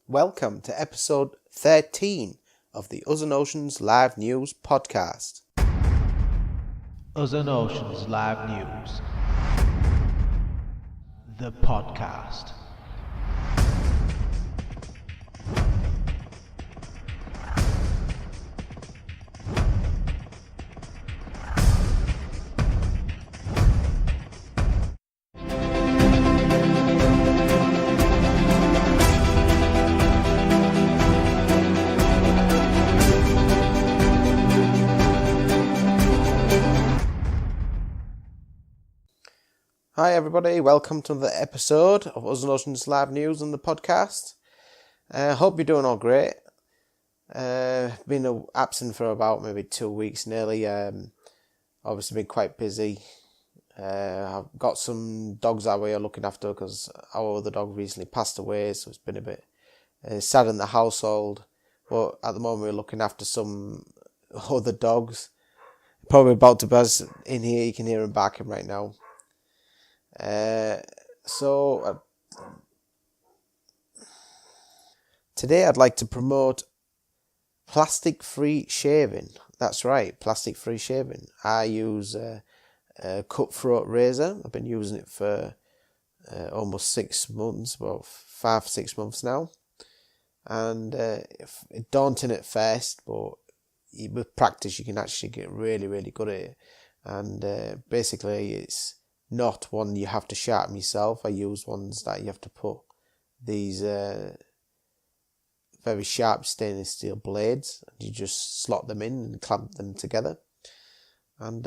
Welcome to episode 13 of the Us and Oceans Live News podcast. Us and Oceans Live News, the podcast. Hi everybody, welcome to another episode of Us and Oceans Live News on the podcast. Hope you're doing all great. Been absent for about maybe 2 weeks nearly. Obviously been quite busy. I've got some dogs that we are looking after because our other dog recently passed away, so it's been a bit sad in the household. But at the moment we're looking after some other dogs. Probably about to buzz in here, you can hear him barking right now. Today I'd like to promote plastic-free shaving. That's right, plastic-free shaving. I use a cutthroat razor. I've been using it for almost 6 months, well 5-6 months now. And it's daunting at first, but with practice you can actually get really, really good at it. And basically it's not one you have to sharpen yourself. I use ones that you have to put these very sharp stainless steel blades, and you just slot them in and clamp them together, and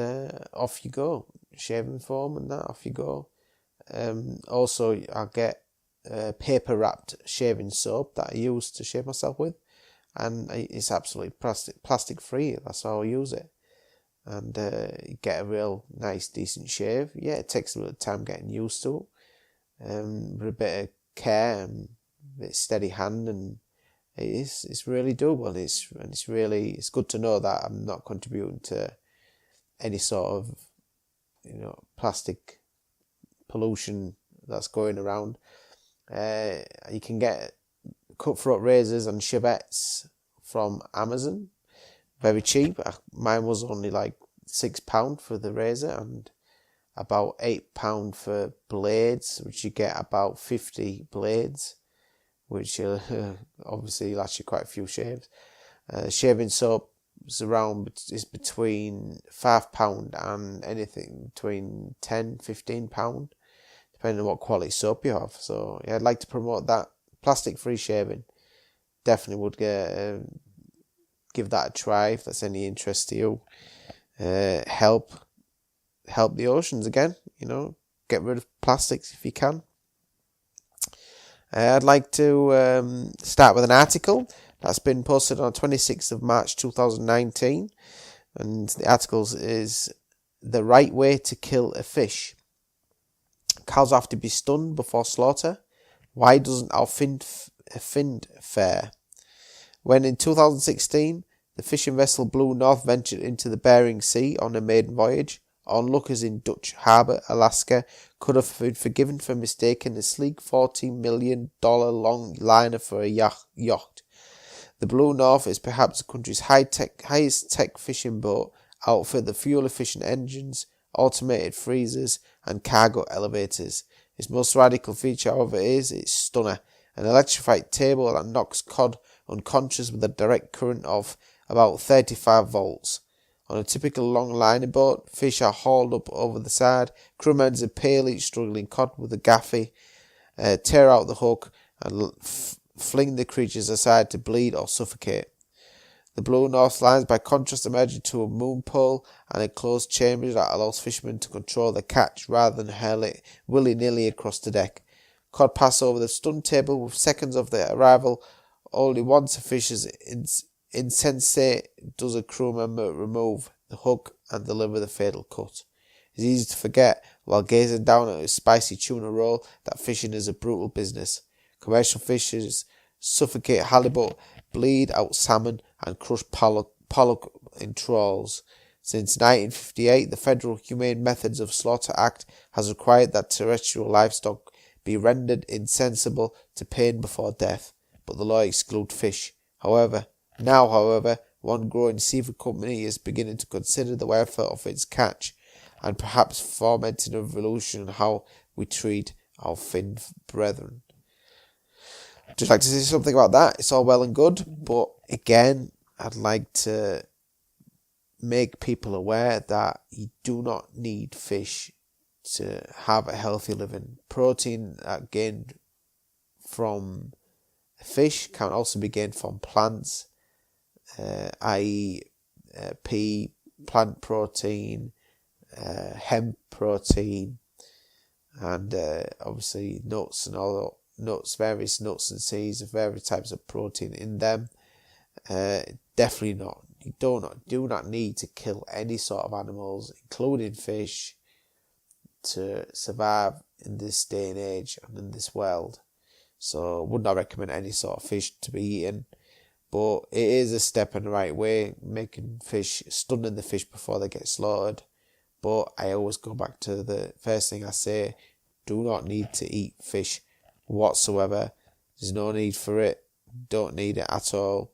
off you go. Shaving foam and that, off you go. Also, I get paper wrapped shaving soap that I use to shave myself with, and it's absolutely plastic free. That's how I use it. And you get a real nice, decent shave. Yeah, it takes a little time getting used to it. With a bit of care and a bit of steady hand, and it's really doable. It's good to know that I'm not contributing to any sort of plastic pollution that's going around. You can get cutthroat razors and shavettes from Amazon. Very cheap. Mine was only like £6 for the razor and about £8 for blades, which you get about 50 blades, which obviously lasts you quite a few shaves. Shaving soap is between £5 and anything between £10-15, depending on what quality soap you have. So yeah, I'd like to promote that. Plastic-free shaving. Definitely would give that a try if that's any interest to you. Help the oceans again. Get rid of plastics if you can. I'd like to start with an article that's been posted on 26th of March 2019, and the article is "The Right Way to Kill a Fish. Cows have to be stunned before slaughter. Why doesn't our fin fare?" When in 2016, the fishing vessel Blue North ventured into the Bering Sea on a maiden voyage, onlookers in Dutch Harbour, Alaska, could have been forgiven for mistaking a sleek $40 million long liner for a yacht. The Blue North is perhaps the country's highest tech fishing boat, outfitted with fuel-efficient engines, automated freezers, and cargo elevators. Its most radical feature, however, is its stunner, an electrified table that knocks cod unconscious with a direct current of about 35 volts. On a typical long liner boat, fish are hauled up over the side. Crewmen impale each struggling cod with a gaffy, tear out the hook, and fling the creatures aside to bleed or suffocate. The Blue North lines, by contrast, emerge into a moon pole and a closed chamber that allows fishermen to control the catch rather than hurl it willy-nilly across the deck. Cod pass over the stun table with seconds of their arrival. Only once a fish is insensate does a crew member remove the hook and deliver the fatal cut. It's easy to forget, while gazing down at a spicy tuna roll, that fishing is a brutal business. Commercial fishers suffocate halibut, bleed out salmon, and crush pollock in trawls. Since 1958, the Federal Humane Methods of Slaughter Act has required that terrestrial livestock be rendered insensible to pain before death. but the law excludes fish. However, one growing seafood company is beginning to consider the welfare of its catch and perhaps fomenting a revolution in how we treat our fin brethren. Just like to say something about that. It's all well and good, but again, I'd like to make people aware that you do not need fish to have a healthy living. Protein gained from fish can also be gained from plants, i.e. pea, plant protein, hemp protein, and obviously nuts and all nuts, various nuts and seeds of various types of protein in them. Definitely not. You do not need to kill any sort of animals, including fish, to survive in this day and age and in this world. So I would not recommend any sort of fish to be eaten. But it is a step in the right way, stunning the fish before they get slaughtered. But I always go back to the first thing I say: do not need to eat fish whatsoever. There's no need for it. Don't need it at all.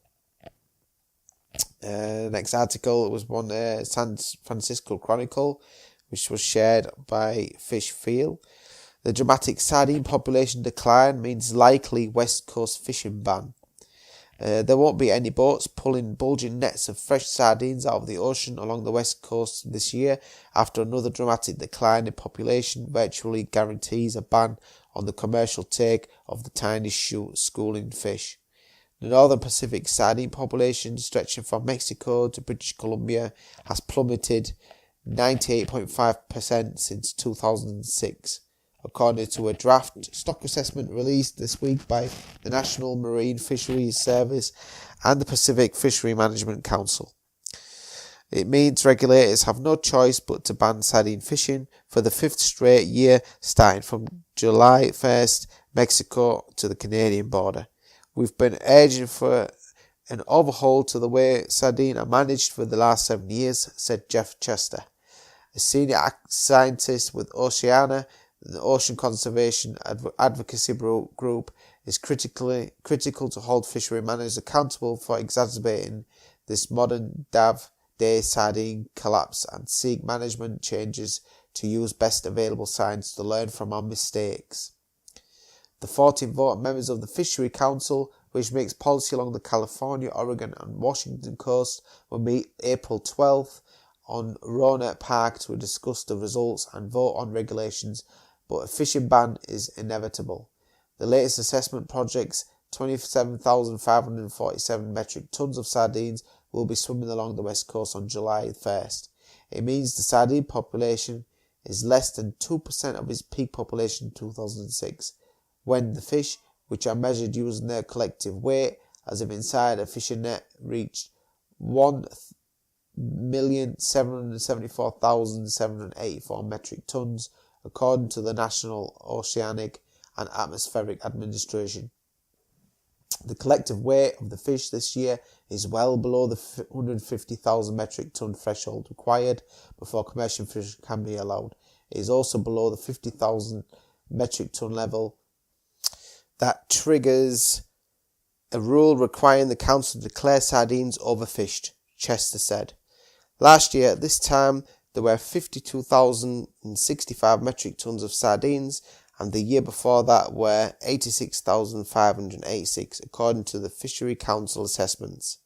Next article was one San Francisco Chronicle, which was shared by Fish Feel. The dramatic sardine population decline means likely West Coast fishing ban. There won't be any boats pulling bulging nets of fresh sardines out of the ocean along the west coast this year after another dramatic decline in population virtually guarantees a ban on the commercial take of the tiny schooling fish. The northern Pacific sardine population, stretching from Mexico to British Columbia, has plummeted 98.5% since 2006, according to a draft stock assessment released this week by the National Marine Fisheries Service and the Pacific Fishery Management Council. It means regulators have no choice but to ban sardine fishing for the fifth straight year, starting from July 1st, Mexico to the Canadian border. We've been urging for an overhaul to the way sardines are managed for the last 7 years, said Jeff Chester, a senior scientist with Oceana. The Ocean Conservation Advocacy Group is critical to hold fishery managers accountable for exacerbating this modern day sardine collapse and seek management changes to use best available science to learn from our mistakes. The 14 voting members of the Fishery Council, which makes policy along the California, Oregon and Washington coast, will meet April 12th on Rohnert Park to discuss the results and vote on regulations, but a fishing ban is inevitable. The latest assessment projects 27,547 metric tons of sardines will be swimming along the west coast on July 1st. It means the sardine population is less than 2% of its peak population in 2006, when the fish, which are measured using their collective weight as if inside a fishing net, reached 1,774,784 metric tons, according to the National Oceanic and Atmospheric Administration. The collective weight of the fish this year is well below the 150,000 metric ton threshold required before commercial fish can be allowed. It is also below the 50,000 metric ton level that triggers a rule requiring the council to declare sardines overfished, Chester said. Last year at this time, there were 52,065 metric tons of sardines, and the year before that were 86,586, according to the Fishery Council assessments.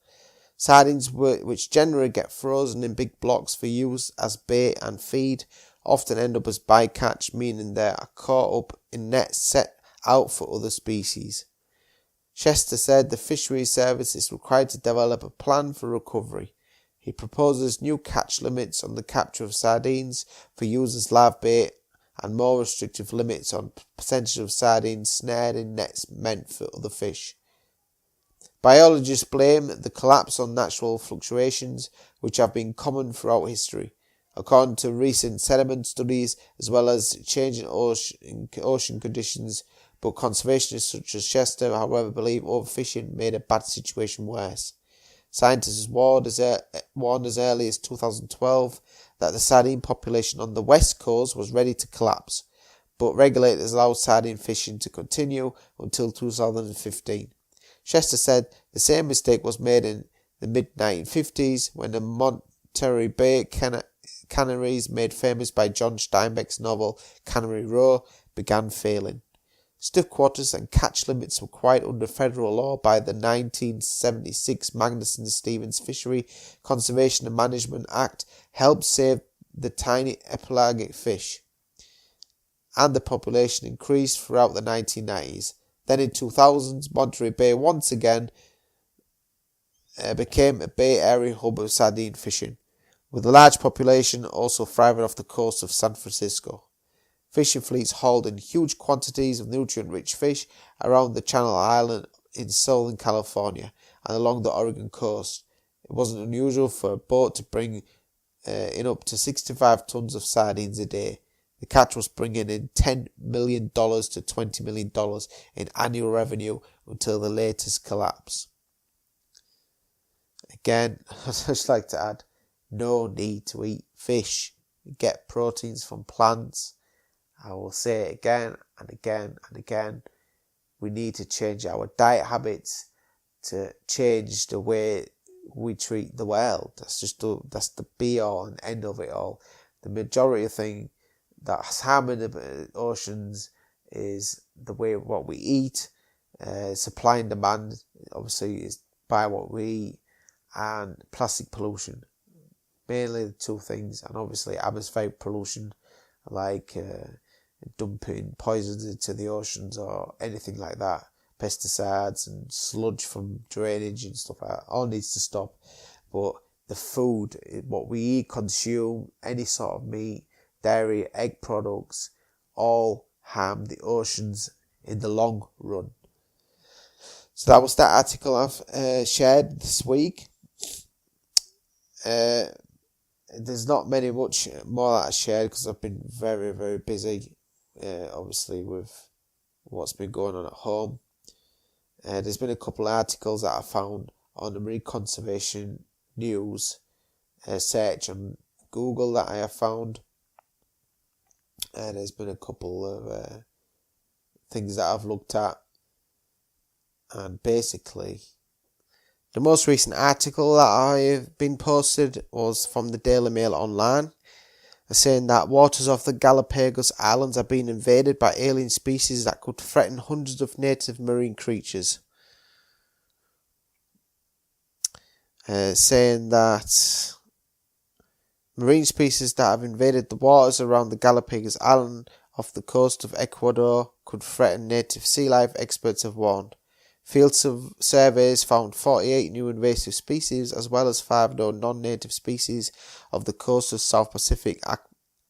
Sardines, which generally get frozen in big blocks for use as bait and feed, often end up as bycatch, meaning they are caught up in nets set out for other species. Chester said the Fisheries Service is required to develop a plan for recovery. He proposes new catch limits on the capture of sardines for use as live bait and more restrictive limits on percentage of sardines snared in nets meant for other fish. Biologists blame the collapse on natural fluctuations, which have been common throughout history. According to recent sediment studies, as well as changing ocean conditions, but conservationists such as Chester, however, believe overfishing made a bad situation worse. Scientists warned as early as 2012 that the sardine population on the west coast was ready to collapse, but regulators allowed sardine fishing to continue until 2015. Chester said the same mistake was made in the mid-1950s when the Monterey Bay canneries, made famous by John Steinbeck's novel Cannery Row, began failing. Stiff quotas and catch limits required under federal law by the 1976 Magnuson-Stevens Fishery Conservation and Management Act helped save the tiny pelagic fish, and the population increased throughout the 1990s. Then in 2000s, Monterey Bay once again became a Bay Area hub of sardine fishing, with a large population also thriving off the coast of San Francisco. Fishing fleets hauled in huge quantities of nutrient-rich fish around the Channel Island in Southern California and along the Oregon coast. It wasn't unusual for a boat to bring in up to 65 tons of sardines a day. The catch was bringing in $10 million to $20 million in annual revenue until the latest collapse. Again, I'd just like to add, no need to eat fish. You get proteins from plants. I will say it again and again and again. We need to change our diet habits to change the way we treat the world. That's the be all and end of it all. The majority of thing that's harming the oceans is the way what we eat. Supply and demand obviously is by what we eat, and plastic pollution. Mainly the two things, and obviously atmospheric pollution like dumping poisons into the oceans or anything like that, pesticides and sludge from drainage and stuff like that, all needs to stop. But the food, what we eat, consume, any sort of meat, dairy, egg products, all harm the oceans in the long run. So that was that article I've shared this week. There's not much more that I shared because I've been very, very busy. Obviously with what's been going on at home. There's been a couple of articles that I found on the marine conservation news search on Google that I have found. There's been a couple of things that I've looked at, and basically the most recent article that I've been posted was from the Daily Mail Online, saying that waters off the Galapagos Islands are being invaded by alien species that could threaten hundreds of native marine creatures. Saying that marine species that have invaded the waters around the Galapagos Island off the coast of Ecuador could threaten native sea life, experts have warned. Field surveys found 48 new invasive species as well as 5 known non-native species of the coast of South Pacific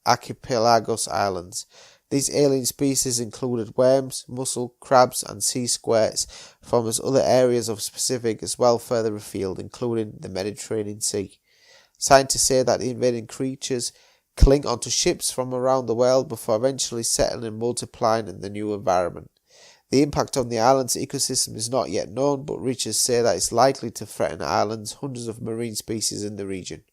Archipelagos Islands. These alien species included worms, mussel, crabs and sea squirts from other areas of the Pacific as well further afield, including the Mediterranean Sea. Scientists say that the invading creatures cling onto ships from around the world before eventually settling and multiplying in the new environment. The impact on the island's ecosystem is not yet known, but researchers say that it's likely to threaten the island's hundreds of marine species in the region.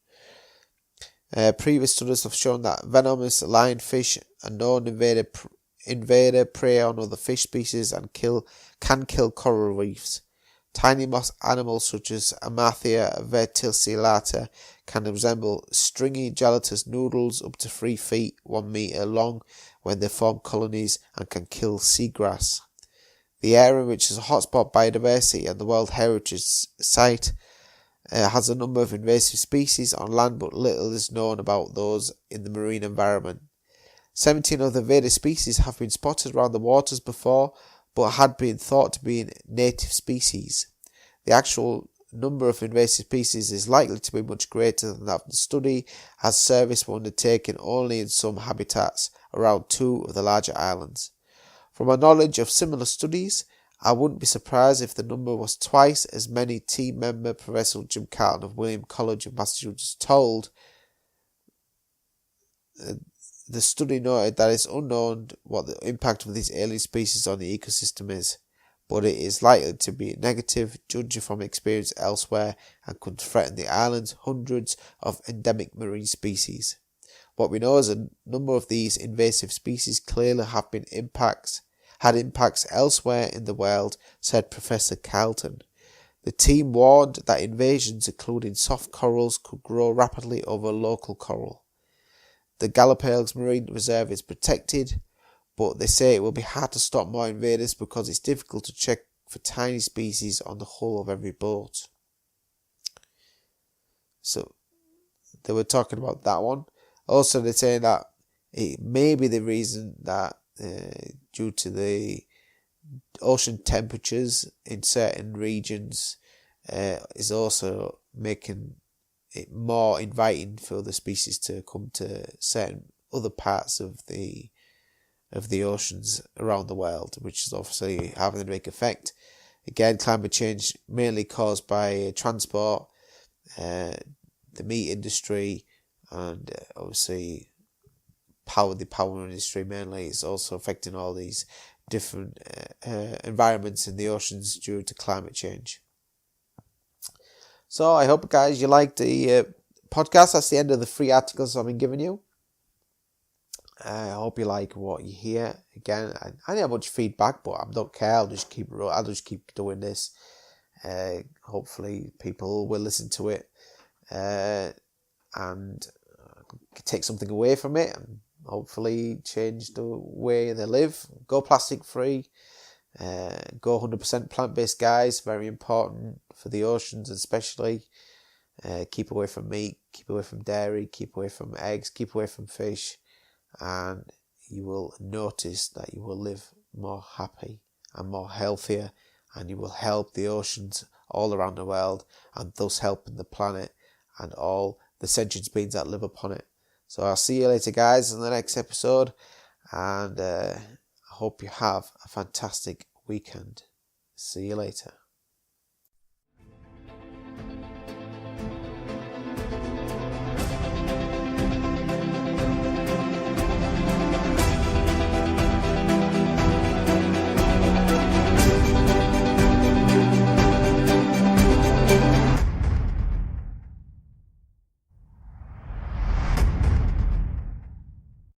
Previous studies have shown that venomous lionfish, a known invader, prey on other fish species and can kill coral reefs. Tiny moss animals such as Amathia verticillata can resemble stringy gelatinous noodles up to 3 feet 1 meter long when they form colonies and can kill seagrass. The area, which is a hotspot biodiversity and the World Heritage Site, has a number of invasive species on land, but little is known about those in the marine environment. 17 of the invaded species have been spotted around the waters before, but had been thought to be native species. The actual number of invasive species is likely to be much greater than that of the study, as surveys were undertaken only in some habitats around 2 of the larger islands. From our knowledge of similar studies, I wouldn't be surprised if the number was twice as many. Team member Professor Jim Carlton of William College of Massachusetts told. The study noted that it's unknown what the impact of these alien species on the ecosystem is, but it is likely to be negative, judging from experience elsewhere, and could threaten the island's hundreds of endemic marine species. What we know is a number of these invasive species clearly have been impacts had impacts elsewhere in the world, said Professor Carlton. The team warned that invasions, including soft corals, could grow rapidly over local coral. The Galapagos Marine Reserve is protected, but they say it will be hard to stop more invaders because it's difficult to check for tiny species on the hull of every boat. So they were talking about that one. Also, they're saying that it may be the reason that due to the ocean temperatures in certain regions is also making it more inviting for other species to come to certain other parts of the oceans around the world, which is obviously having a big effect. Again, climate change mainly caused by transport, the meat industry, and obviously the power industry mainly is also affecting all these different environments in the oceans due to climate change. So I hope, guys, you liked the podcast. That's the end of the free articles I've been giving you. I hope you like what you hear. Again, I don't have much feedback, but I don't care. I'll just keep doing this. Hopefully people will listen to it and take something away from it, and hopefully change the way they live. Go plastic free. Go 100% plant-based, guys. Very important for the oceans, especially. Keep away from meat, keep away from dairy, keep away from eggs, keep away from fish, and you will notice that you will live more happy and more healthier, and you will help the oceans all around the world, and thus helping the planet and all the sentient beings that live upon it. So I'll see you later, guys, in the next episode, and I hope you have a fantastic weekend. See you later.